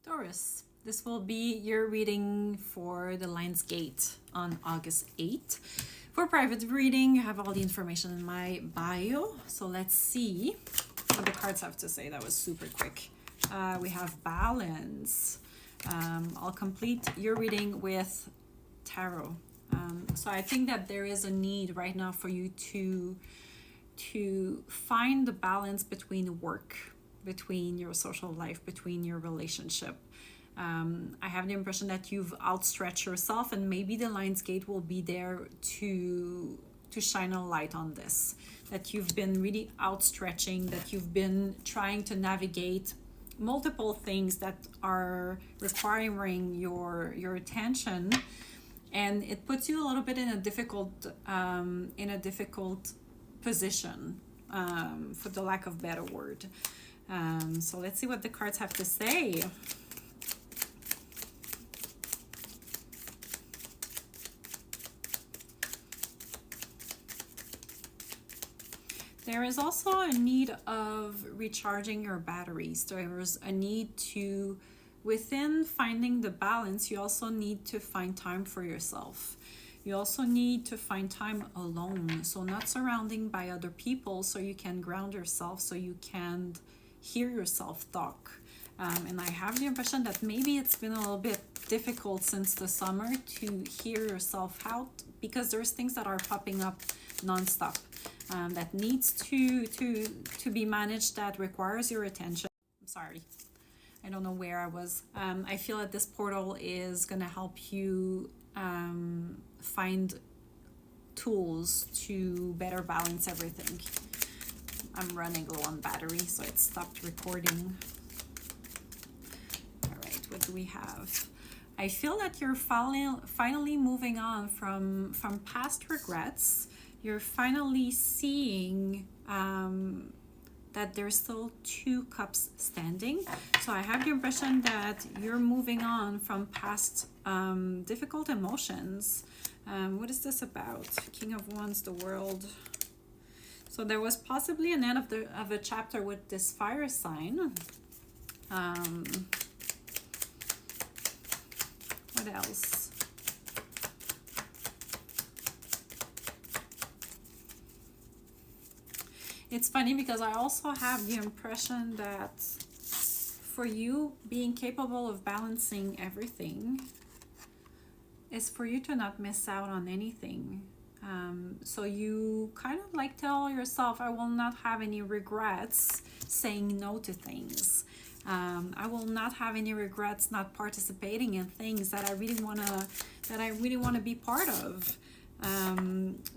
Taurus, this will be your reading for the Lionsgate on August 8th. For private reading, you have all the information in my bio. So let's see what the cards have to say. That was super quick. We have balance. I'll complete your reading with tarot. So I think that there is a need right now for you to find the balance between work, between your social life, between your relationship. I have the impression that you've outstretched yourself, and maybe the Lionsgate will be there to shine a light on this. That you've been really outstretching, that you've been trying to navigate multiple things that are requiring your attention, and it puts you a little bit in a difficult position, for the lack of better word. So let's see what the cards have to say. There is also a need of recharging your batteries. There is a need to, within finding the balance, you also need to find time for yourself. You also need to find time alone. So not surrounding by other people, so you can ground yourself, so you can hear yourself talk. And I have the impression that maybe it's been a little bit difficult since the summer to hear yourself out, because there's things that are popping up nonstop. That needs to be managed, that requires your attention. I'm sorry, I don't know where I was. I feel that this portal is going to help you find tools to better balance everything. I'm running low on battery, so it stopped recording. All right, what do we have? I feel that you're finally moving on from past regrets. You're finally seeing that there's still two cups standing. So I have the impression that you're moving on from past difficult emotions. What is this about? King of Wands, the World. So there was possibly an end of a chapter with this fire sign. What else? It's funny because I also have the impression that for you, being capable of balancing everything is for you to not miss out on anything. So you kind of like tell yourself, I will not have any regrets saying no to things. I will not have any regrets not participating in things that I really wanna be part of.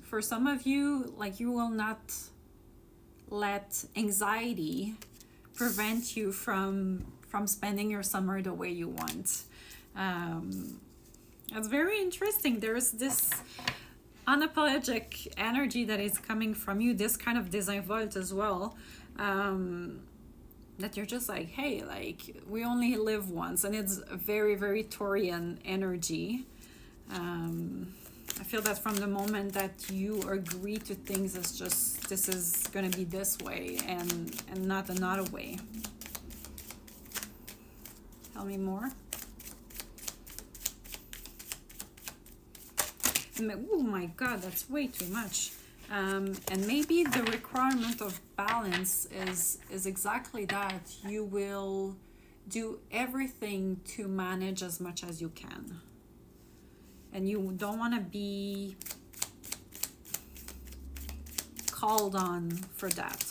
For some of you, like, you will not let anxiety prevent you from spending your summer the way you want. It's very interesting. There's this unapologetic energy that is coming from you, this kind of désinvolte as well, that you're just like, hey, like, we only live once, and it's a very, very Taurian energy. I feel that from the moment that you agree to things, it's just, this is going to be this way and not another way. Tell me more. Oh my God, that's way too much. And maybe the requirement of balance is exactly that. You will do everything to manage as much as you can. And you don't want to be called on for that.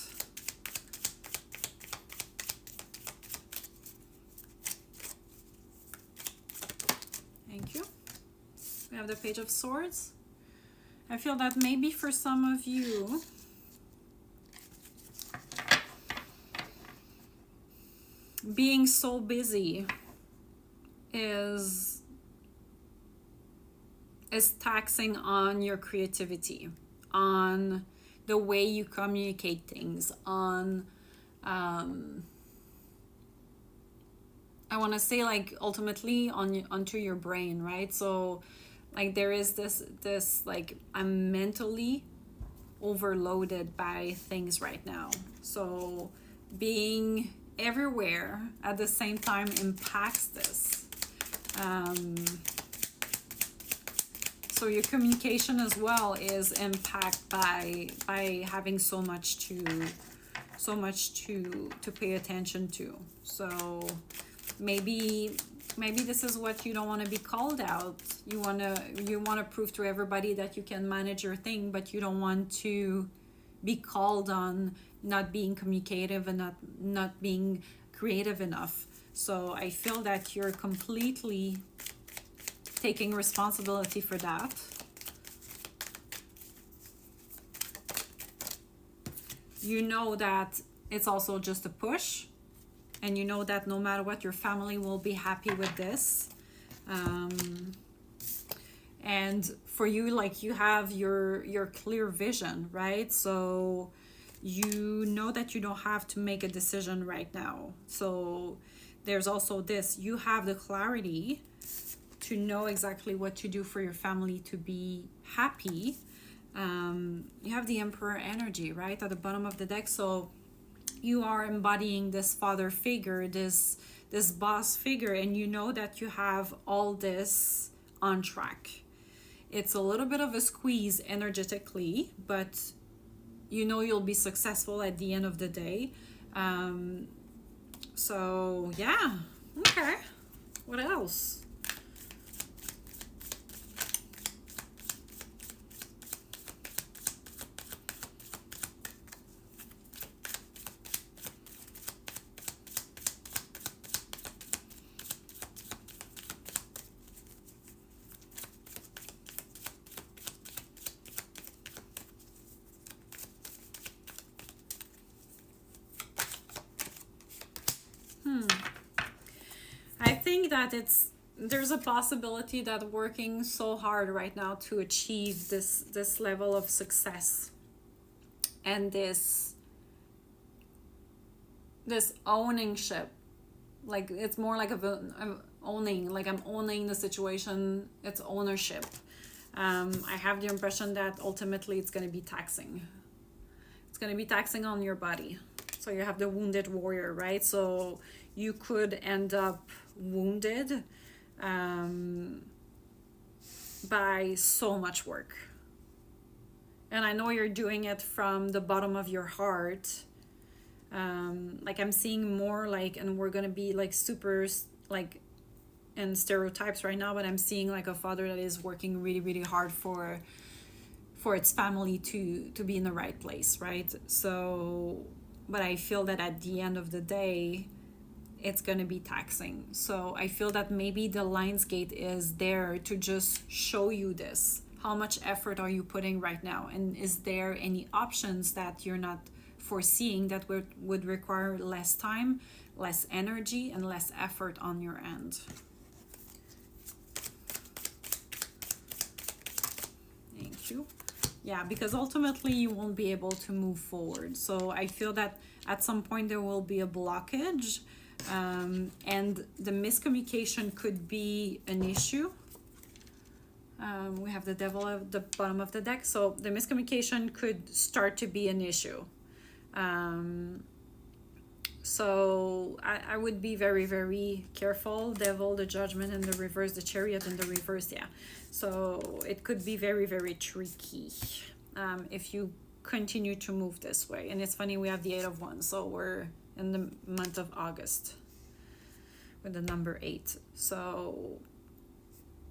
Thank you. We have the Page of Swords. I feel that maybe for some of you, being so busy is taxing on your creativity, on the way you communicate things, on I want to say, like, ultimately onto your brain, right? So like there is this like, I'm mentally overloaded by things right now. So being everywhere at the same time impacts this. So your communication as well is impacted by having so much to pay attention to. So maybe this is what you don't want to be called out. You want to prove to everybody that you can manage your thing, but you don't want to be called on not being communicative and not being creative enough. So I feel that you're completely taking responsibility for that. You know that it's also just a push, and you know that no matter what, your family will be happy with this. And for you, like, you have your clear vision, right? So you know that you don't have to make a decision right now. So there's also this, you have the clarity to know exactly what to do for your family to be happy. You have the Emperor energy, right, at the bottom of the deck. So you are embodying this father figure, this boss figure, and you know that you have all this on track. It's a little bit of a squeeze energetically, but you know you'll be successful at the end of the day. So yeah, okay. What else? I think that there's a possibility that working so hard right now to achieve this level of success and this ownership, like it's more like I'm owning, like I'm owning the situation. It's ownership. I have the impression that ultimately it's going to be taxing. It's going to be taxing on your body. So you have the wounded warrior, right? So you could end up wounded by so much work. And I know you're doing it from the bottom of your heart. Like I'm seeing more like, and we're going to be like super like in stereotypes right now, but I'm seeing like a father that is working really, really hard for its family to be in the right place, right? So, but I feel that at the end of the day, it's going to be taxing. So I feel that maybe the Lionsgate is there to just show you this. How much effort are you putting right now? And is there any options that you're not foreseeing that would require less time, less energy, and less effort on your end? Thank you. Yeah, because ultimately you won't be able to move forward. So I feel that at some point there will be a blockage, and the miscommunication could be an issue. We have the devil at the bottom of the deck, so the miscommunication could start to be an issue. So I would be very, very careful. Devil, the judgment in the reverse, the chariot in the reverse, yeah. So it could be very, very tricky if you continue to move this way. And it's funny, we have the 8 of Wands, so we're in the month of August with the number 8. So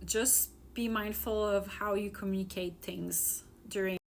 just be mindful of how you communicate things during